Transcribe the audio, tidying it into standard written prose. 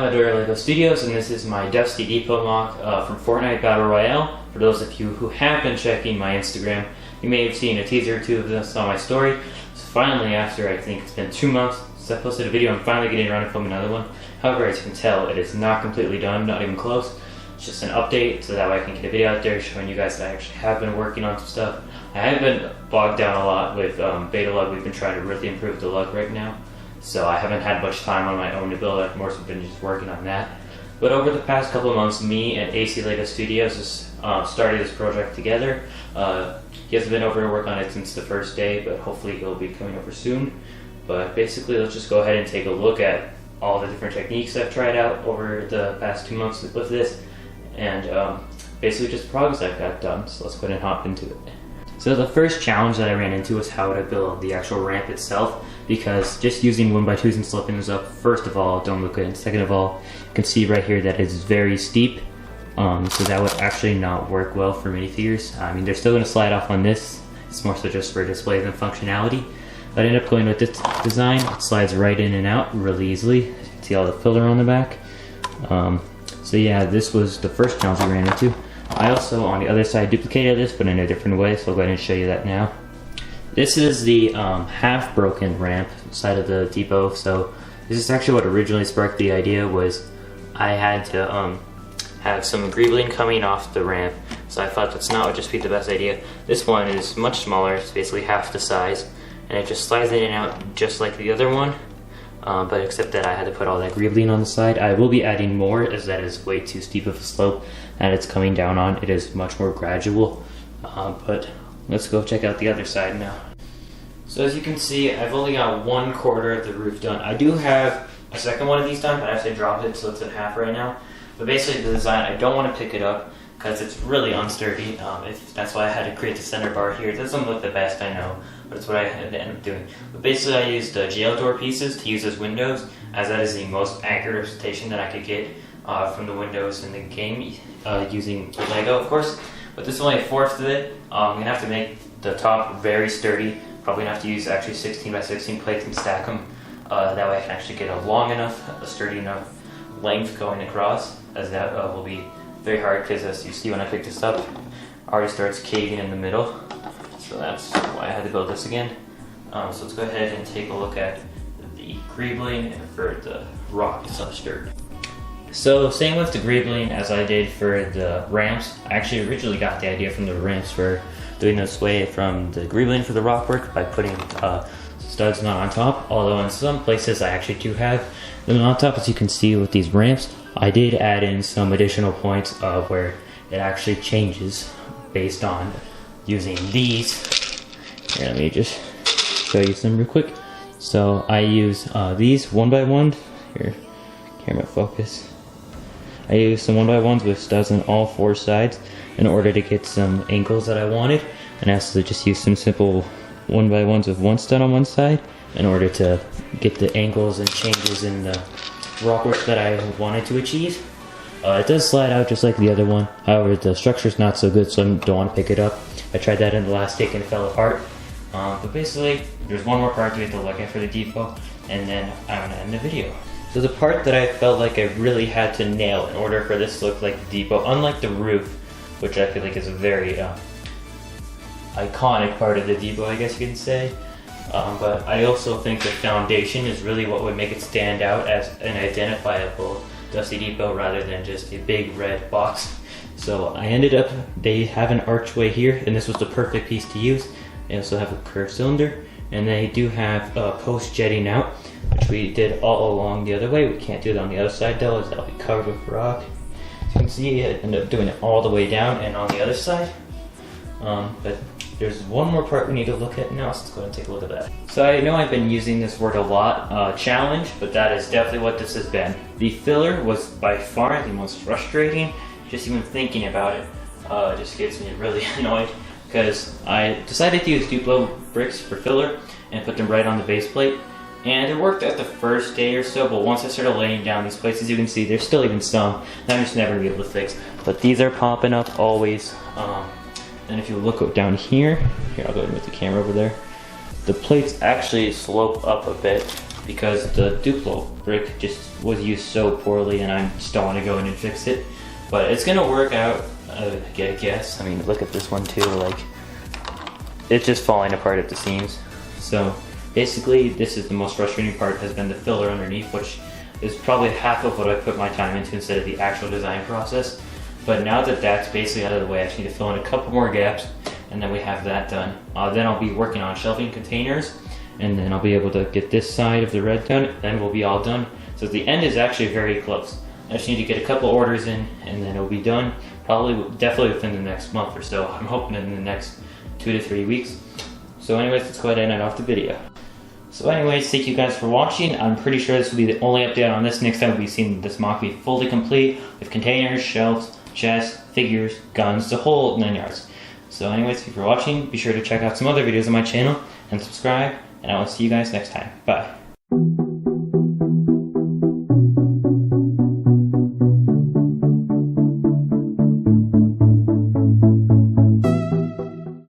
I'm at LEGO Studios, and this is my Dusty Depot MOC from Fortnite Battle Royale. For those of you who have been checking my Instagram, you may have seen a teaser or two of this on my story. So finally, after I think it's been 2 months since I posted a video, I'm finally getting around to film another one. However, as you can tell, it is not completely done, not even close. It's just an update so that way I can get a video out there showing you guys that I actually have been working on some stuff. I have been bogged down a lot with BetaLUG. We've been trying to really improve the LUG right now. So I haven't had much time on my own to build. I've more so been just working on that. But over the past couple of months, me and AC VideoStudio has started this project together. He hasn't been over to work on it since the first day, but hopefully he'll be coming over soon. But basically, let's just go ahead and take a look at all the different techniques I've tried out over the past 2 months with this, and basically just progress I've got done. So let's go ahead and hop into it. So the first challenge that I ran into was how to build the actual ramp itself, because just using 1x2s and sloping those up, first of all, don't look good, and second of all, you can see right here that it's very steep, so that would actually not work well for minifigures. I mean, they're still going to slide off on this. It's more so just for display than functionality. But I ended up going with this design. It slides right in and out really easily. You can see all the filler on the back. So yeah, this was the first challenge we ran into. I also, on the other side, duplicated this, but in a different way, so I'll go ahead and show you that now. This is the half-broken ramp side of the depot. So this is actually what originally sparked the idea. Was I had to have some greebling coming off the ramp, so I thought that's not would just be the best idea. This one is much smaller. It's basically half the size, and it just slides in and out just like the other one. But except that I had to put all that greebling on the side. I will be adding more, as that is way too steep of a slope that it's coming down on. It is much more gradual. But let's go check out the other side now. So as you can see, I've only got 1/4 of the roof done. I do have a second one of these done, but I actually dropped it, so it's in half right now. But basically the design, I don't want to pick it up because it's really unsturdy. That's why I had to create the center bar here. It doesn't look the best, I know, but it's what I had to end up doing. But basically I used jail door pieces to use as windows, as that is the most accurate representation that I could get from the windows in the game, using Lego, of course. But this is only 1/4 of it. I'm going to have to make the top very sturdy. Probably going to have to use actually 16x16 plates and stack them. That way I can actually get a sturdy enough length going across, as that will be very hard, because as you see when I pick this up, it already starts caving in the middle. So that's why I had to build this again. So let's go ahead and take a look at the greebling for the rock stirred. So same with the greebling as I did for the ramps. I actually originally got the idea from the ramps for doing this way from the greebling for the rock work by putting studs not on top. Although in some places I actually do have them on top, as you can see with these ramps. I did add in some additional points where it actually changes based on using these. Here, let me just show you some real quick. So I use these 1x1. Here, camera focus. I use some 1x1s with studs on all 4 sides in order to get some angles that I wanted, and I also just use some simple 1x1s with 1 stud on one side in order to get the angles and changes in the rock work that I wanted to achieve. It does slide out just like the other one. However, the structure's not so good, so I don't want to pick it up. I tried that in the last take and it fell apart. But basically, there's one more part to get to look at for the depot, and then I'm going to end the video. So the part that I felt like I really had to nail in order for this to look like the depot, unlike the roof, which I feel like is a very iconic part of the depot, I guess you can say. But I also think the foundation is really what would make it stand out as an identifiable Dusty Depot rather than just a big red box. So I ended up, they have an archway here, and this was the perfect piece to use. They also have a curved cylinder, and they do have posts jetting out, which we did all along the other way. We can't do it on the other side though, as that'll be covered with rock. As you can see, I ended up doing it all the way down and on the other side. But there's one more part we need to look at now, so let's go ahead and take a look at that. So I know I've been using this word a lot, challenge, but that is definitely what this has been. The filler was by far the most frustrating. Just even thinking about it just gets me really annoyed, because I decided to use Duplo bricks for filler and put them right on the base plate. And it worked at the first day or so, but once I started laying down these plates, as you can see, there's still even some that I'm just never gonna be able to fix. But these are popping up always. And if you look down here, I'll go ahead and move the camera over there. The plates actually slope up a bit, because the Duplo brick just was used so poorly, and I just don't want to go in and fix it. But it's gonna work out, I guess. I mean, look at this one too, like, it's just falling apart at the seams. So basically, this is the most frustrating part, has been the filler underneath, which is probably half of what I put my time into instead of the actual design process. But now that that's basically out of the way, I just need to fill in a couple more gaps, and then we have that done. Then I'll be working on shelving containers, and then I'll be able to get this side of the red done, and then we'll be all done. So the end is actually very close. I just need to get a couple orders in, and then it'll be done. Definitely within the next month or so. I'm hoping in the next 2 to 3 weeks. So anyways, let's go ahead and end off the video. So anyways, thank you guys for watching. I'm pretty sure this will be the only update on this. Next time we'll be seeing this MOC be fully complete with containers, shelves, chests, figures, guns, the whole 9 yards. So anyways, thank you for watching. Be sure to check out some other videos on my channel and subscribe, and I will see you guys next time. Bye.